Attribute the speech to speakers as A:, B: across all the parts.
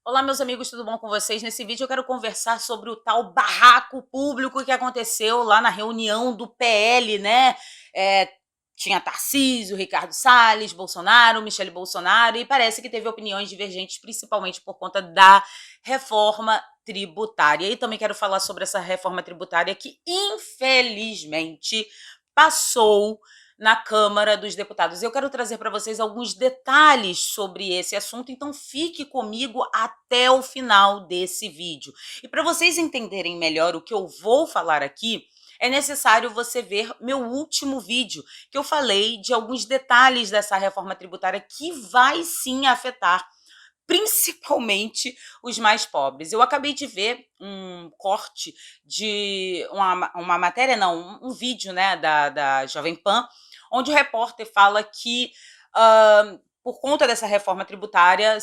A: Olá, meus amigos, tudo bom com vocês? Nesse vídeo eu quero conversar sobre o tal barraco público que aconteceu lá na reunião do PL, né? Tinha Tarcísio, Ricardo Salles, Bolsonaro, Michele Bolsonaro, e parece que teve opiniões divergentes, principalmente por conta da reforma tributária. E também quero falar sobre essa reforma tributária que, infelizmente, passou na Câmara dos Deputados. Eu quero trazer para vocês alguns detalhes sobre esse assunto, então fique comigo até o final desse vídeo. E para vocês entenderem melhor o que eu vou falar aqui, é necessário você ver meu último vídeo, que eu falei de alguns detalhes dessa reforma tributária que vai sim afetar principalmente os mais pobres. Eu acabei de ver um corte de uma matéria, não, um vídeo, né, da Jovem Pan, onde o repórter fala que, por conta dessa reforma tributária,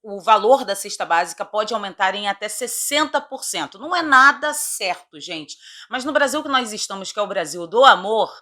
A: o valor da cesta básica pode aumentar em até 60%. Não é nada certo, gente. Mas no Brasil que nós estamos, que é o Brasil do amor,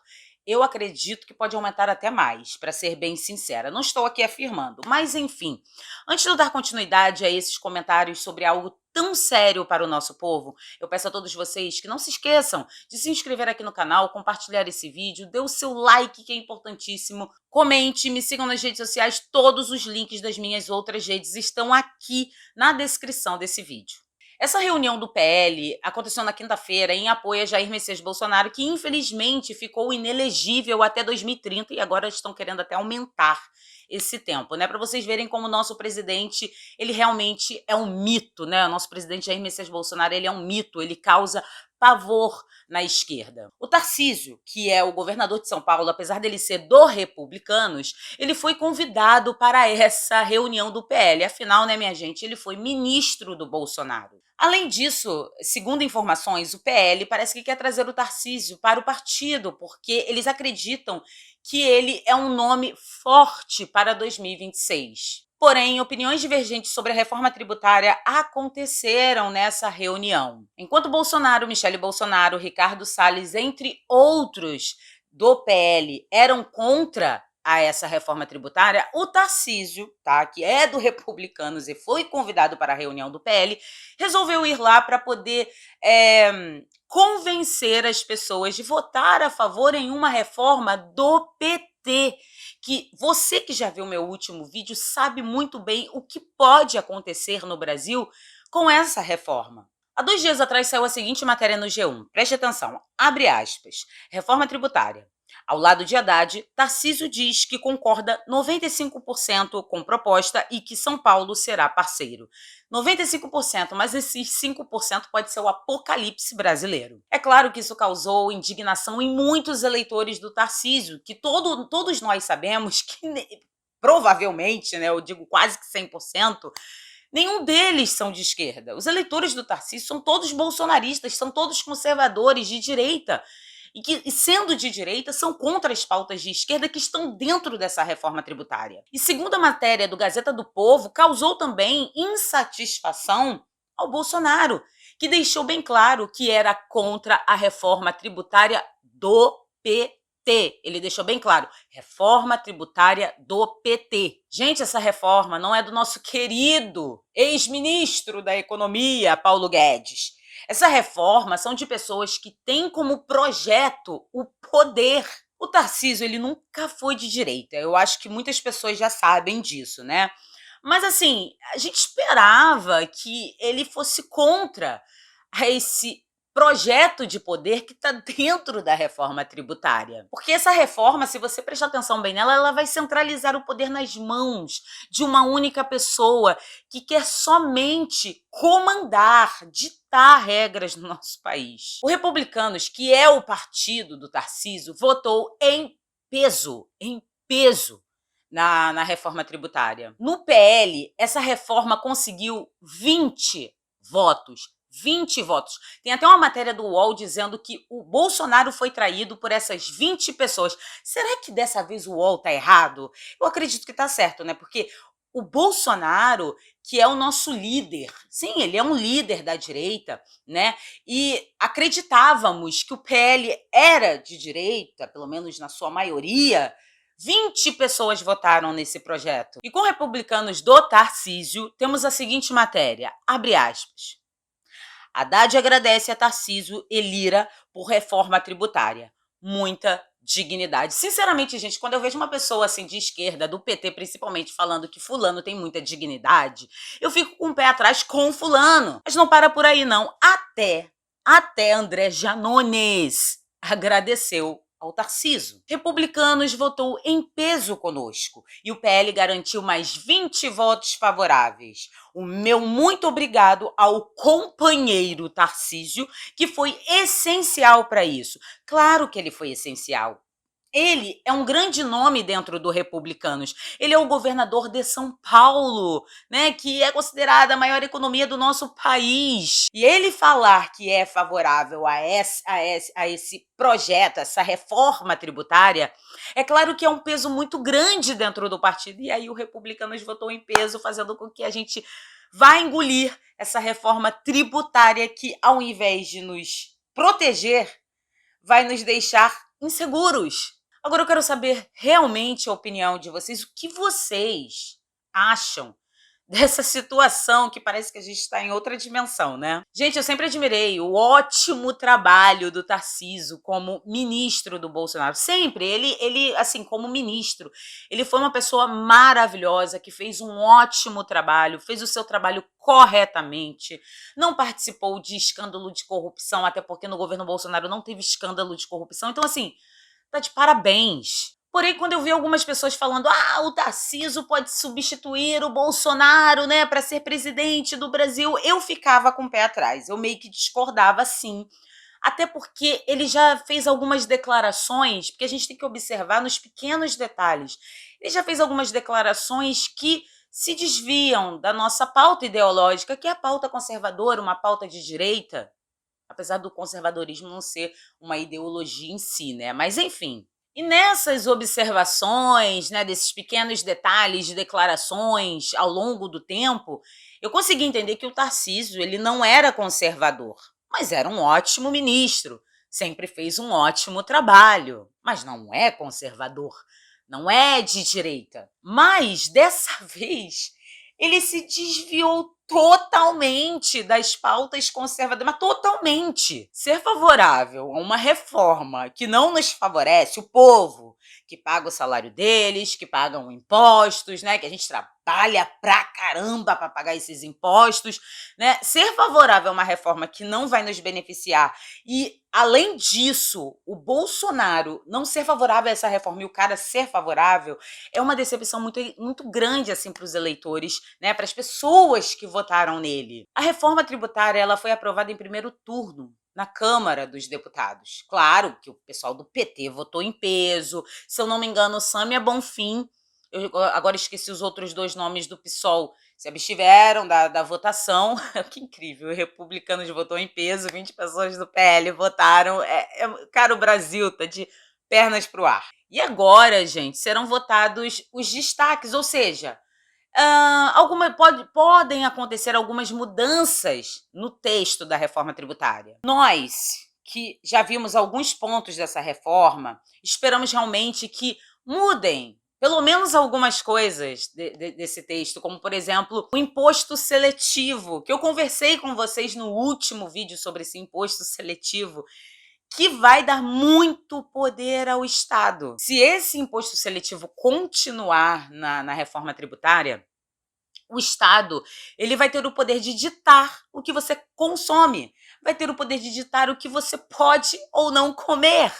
A: eu acredito que pode aumentar até mais, para ser bem sincera. Não estou aqui afirmando, mas enfim. Antes de eu dar continuidade a esses comentários sobre algo tão sério para o nosso povo, eu peço a todos vocês que não se esqueçam de se inscrever aqui no canal, compartilhar esse vídeo, dê o seu like, que é importantíssimo, comente, me sigam nas redes sociais, todos os links das minhas outras redes estão aqui na descrição desse vídeo. Essa reunião do PL aconteceu na quinta-feira em apoio a Jair Messias Bolsonaro, que infelizmente ficou inelegível até 2030 e agora estão querendo até aumentar esse tempo, né? Para vocês verem como o nosso presidente, ele realmente é um mito, né? O nosso presidente Jair Messias Bolsonaro, ele é um mito, ele causa pavor na esquerda. O Tarcísio, que é o governador de São Paulo, apesar dele ser do Republicanos, ele foi convidado para essa reunião do PL. Afinal, né, minha gente, ele foi ministro do Bolsonaro. Além disso, segundo informações, o PL parece que quer trazer o Tarcísio para o partido, porque eles acreditam que ele é um nome forte para 2026. Porém, opiniões divergentes sobre a reforma tributária aconteceram nessa reunião. Enquanto Bolsonaro, Michele Bolsonaro, Ricardo Salles, entre outros do PL, eram contra essa reforma tributária, o Tarcísio, tá, que é do Republicanos e foi convidado para a reunião do PL, resolveu ir lá para poder convencer as pessoas de votar a favor em uma reforma do PT, que você que já viu meu último vídeo sabe muito bem o que pode acontecer no Brasil com essa reforma. Há 2 dias atrás saiu a seguinte matéria no G1. Preste atenção, abre aspas. Reforma tributária. Ao lado de Haddad, Tarcísio diz que concorda 95% com proposta e que São Paulo será parceiro. 95%, mas esses 5% pode ser o apocalipse brasileiro. É claro que isso causou indignação em muitos eleitores do Tarcísio, que todos nós sabemos que provavelmente, né, eu digo quase que 100%, nenhum deles são de esquerda. Os eleitores do Tarcísio são todos bolsonaristas, são todos conservadores de direita. E que, sendo de direita, são contra as pautas de esquerda que estão dentro dessa reforma tributária. E segundo a matéria do Gazeta do Povo, causou também insatisfação ao Bolsonaro, que deixou bem claro que era contra a reforma tributária do PT. Ele deixou bem claro, reforma tributária do PT. Gente, essa reforma não é do nosso querido ex-ministro da Economia, Paulo Guedes. Essa reforma são de pessoas que têm como projeto o poder. O Tarcísio, ele nunca foi de direita. Eu acho que muitas pessoas já sabem disso, né? Mas, assim, a gente esperava que ele fosse contra esse projeto de poder que está dentro da reforma tributária. Porque essa reforma, se você prestar atenção bem nela, ela vai centralizar o poder nas mãos de uma única pessoa que quer somente comandar, ditar regras no nosso país. O Republicanos, que é o partido do Tarcísio, votou em peso na reforma tributária. No PL, essa reforma conseguiu 20 votos. 20 votos. Tem até uma matéria do UOL dizendo que o Bolsonaro foi traído por essas 20 pessoas. Será que dessa vez o UOL tá errado? Eu acredito que tá certo, né? Porque o Bolsonaro, que é o nosso líder, sim, ele é um líder da direita, né? E acreditávamos que o PL era de direita, pelo menos na sua maioria, 20 pessoas votaram nesse projeto. E com republicanos do Tarcísio, temos a seguinte matéria, abre aspas. Haddad agradece a Tarcísio e Lira por reforma tributária. Muita dignidade. Sinceramente, gente, quando eu vejo uma pessoa assim de esquerda, do PT principalmente, falando que fulano tem muita dignidade, eu fico com o pé atrás com fulano. Mas não para por aí, não. Até André Janones agradeceu ao Tarcísio. Republicanos votou em peso conosco e o PL garantiu mais 20 votos favoráveis. O meu muito obrigado ao companheiro Tarcísio, que foi essencial para isso. Claro que ele foi essencial. Ele é um grande nome dentro do Republicanos. Ele é o governador de São Paulo, né, que é considerada a maior economia do nosso país. E ele falar que é favorável a esse projeto, essa reforma tributária, é claro que é um peso muito grande dentro do partido. E aí o Republicanos votou em peso, fazendo com que a gente vá engolir essa reforma tributária que, ao invés de nos proteger, vai nos deixar inseguros. Agora eu quero saber realmente a opinião de vocês, o que vocês acham dessa situação que parece que a gente está em outra dimensão, né? Gente, eu sempre admirei o ótimo trabalho do Tarcísio como ministro do Bolsonaro. Sempre, ele assim, como ministro, ele foi uma pessoa maravilhosa, que fez um ótimo trabalho, fez o seu trabalho corretamente, não participou de escândalo de corrupção, até porque no governo Bolsonaro não teve escândalo de corrupção. Então, assim, tá de parabéns. Porém, quando eu vi algumas pessoas falando o Tarcísio pode substituir o Bolsonaro, né, para ser presidente do Brasil, eu ficava com o pé atrás. Eu meio que discordava, sim. Até porque ele já fez algumas declarações, porque a gente tem que observar nos pequenos detalhes. Ele já fez algumas declarações que se desviam da nossa pauta ideológica, que é a pauta conservadora, uma pauta de direita, apesar do conservadorismo não ser uma ideologia em si, né? Mas enfim. E nessas observações, né, desses pequenos detalhes de declarações ao longo do tempo, eu consegui entender que o Tarcísio, ele não era conservador, mas era um ótimo ministro, sempre fez um ótimo trabalho, mas não é conservador, não é de direita. Mas dessa vez ele se desviou totalmente das pautas conservadoras, mas totalmente. Ser favorável a uma reforma que não nos favorece, o povo, que paga o salário deles, que pagam impostos, né, que a gente trabalha pra caramba para pagar esses impostos, né? Ser favorável a uma reforma que não vai nos beneficiar e, além disso, o Bolsonaro não ser favorável a essa reforma e o cara ser favorável, é uma decepção muito, muito grande assim para os eleitores, né, para as pessoas que votaram nele. A reforma tributária ela foi aprovada em primeiro turno na Câmara dos Deputados. Claro que o pessoal do PT votou em peso. Se eu não me engano, Sâmia Bonfim, eu agora esqueci os outros dois nomes do PSOL, se abstiveram da votação. Que incrível, republicanos votou em peso, 20 pessoas do PL votaram. Cara, o Brasil tá de pernas pro ar. E agora, gente, serão votados os destaques, ou seja, podem acontecer algumas mudanças no texto da reforma tributária. Nós, que já vimos alguns pontos dessa reforma, esperamos realmente que mudem pelo menos algumas coisas desse texto, como, por exemplo, o imposto seletivo, que eu conversei com vocês no último vídeo sobre esse imposto seletivo, que vai dar muito poder ao Estado. Se esse imposto seletivo continuar na reforma tributária, o Estado ele vai ter o poder de ditar o que você consome, vai ter o poder de ditar o que você pode ou não comer.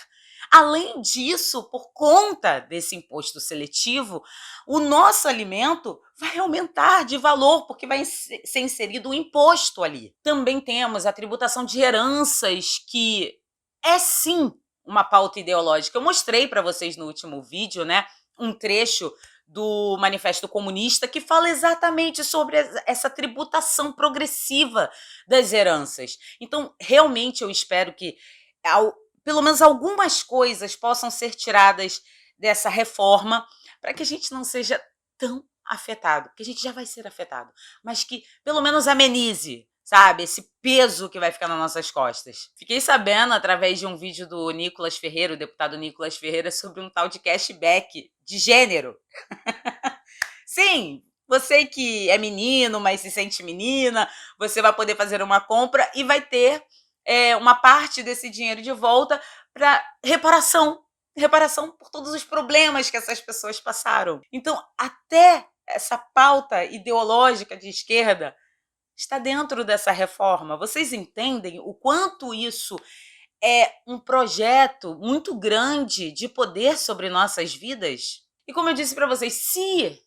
A: Além disso, por conta desse imposto seletivo, o nosso alimento vai aumentar de valor, porque vai ser inserido um imposto ali. Também temos a tributação de heranças, que é sim uma pauta ideológica. Eu mostrei para vocês no último vídeo, né, um trecho do Manifesto Comunista que fala exatamente sobre essa tributação progressiva das heranças. Então, realmente eu espero que pelo menos algumas coisas possam ser tiradas dessa reforma para que a gente não seja tão afetado, porque a gente já vai ser afetado, mas que pelo menos amenize, sabe? Esse peso que vai ficar nas nossas costas. Fiquei sabendo, através de um vídeo do Nicolas Ferreira, o deputado Nicolas Ferreira, sobre um tal de cashback de gênero. Sim, você que é menino, mas se sente menina, você vai poder fazer uma compra e vai ter uma parte desse dinheiro de volta para reparação. Reparação por todos os problemas que essas pessoas passaram. Então, até essa pauta ideológica de esquerda está dentro dessa reforma. Vocês entendem o quanto isso é um projeto muito grande de poder sobre nossas vidas? E como eu disse para vocês,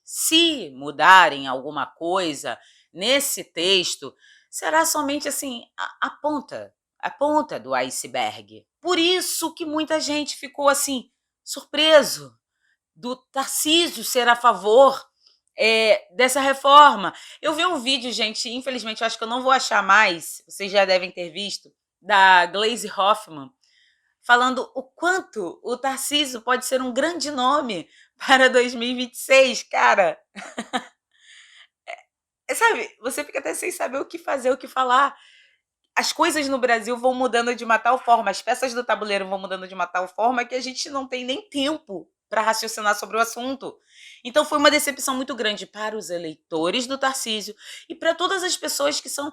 A: se mudarem alguma coisa nesse texto, será somente assim a ponta do iceberg. Por isso que muita gente ficou assim surpreso do Tarcísio ser a favor dessa reforma. Eu vi um vídeo, gente, infelizmente eu acho que eu não vou achar mais, vocês já devem ter visto, da Glaze Hoffman, falando o quanto o Tarcísio pode ser um grande nome para 2026, cara. Sabe, você fica até sem saber o que fazer, o que falar. As coisas no Brasil vão mudando de uma tal forma, as peças do tabuleiro vão mudando de uma tal forma que a gente não tem nem tempo para raciocinar sobre o assunto. Então foi uma decepção muito grande para os eleitores do Tarcísio e para todas as pessoas que são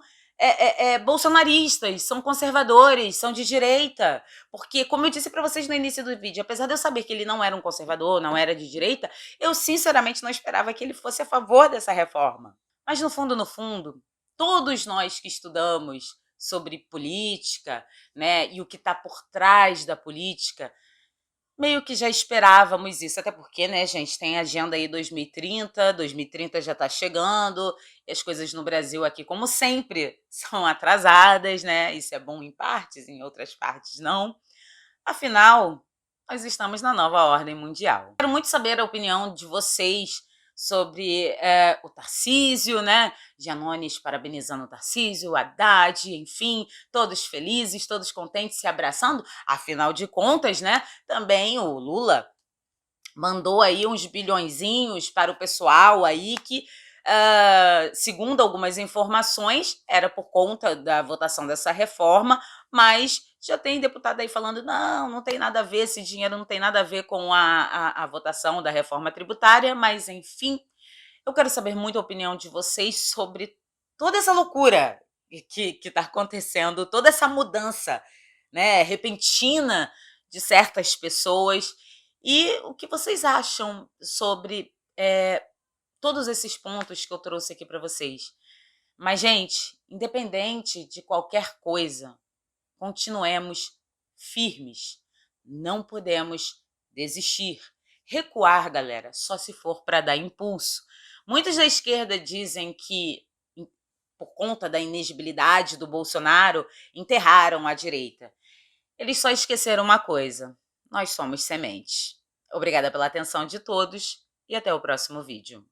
A: bolsonaristas, são conservadores, são de direita. Porque, como eu disse para vocês no início do vídeo, apesar de eu saber que ele não era um conservador, não era de direita, eu sinceramente não esperava que ele fosse a favor dessa reforma. Mas no fundo, todos nós que estudamos sobre política, né, e o que está por trás da política, meio que já esperávamos isso, até porque, né, gente, tem agenda aí 2030 já está chegando, e as coisas no Brasil aqui, como sempre, são atrasadas, né, isso é bom em partes, em outras partes não. Afinal, nós estamos na nova ordem mundial. Quero muito saber a opinião de vocês sobre o Tarcísio, né? Janones parabenizando o Tarcísio, Haddad, enfim, todos felizes, todos contentes, se abraçando. Afinal de contas, né? Também o Lula mandou aí uns bilhõezinhos para o pessoal aí que, segundo algumas informações, era por conta da votação dessa reforma, mas já tem deputado aí falando, não tem nada a ver, esse dinheiro não tem nada a ver com a votação da reforma tributária, mas enfim, eu quero saber muito a opinião de vocês sobre toda essa loucura que está acontecendo, toda essa mudança, né, repentina de certas pessoas e o que vocês acham sobre todos esses pontos que eu trouxe aqui para vocês. Mas, gente, independente de qualquer coisa, continuemos firmes. Não podemos desistir. Recuar, galera, só se for para dar impulso. Muitos da esquerda dizem que, por conta da inegibilidade do Bolsonaro, enterraram a direita. Eles só esqueceram uma coisa: nós somos sementes. Obrigada pela atenção de todos e até o próximo vídeo.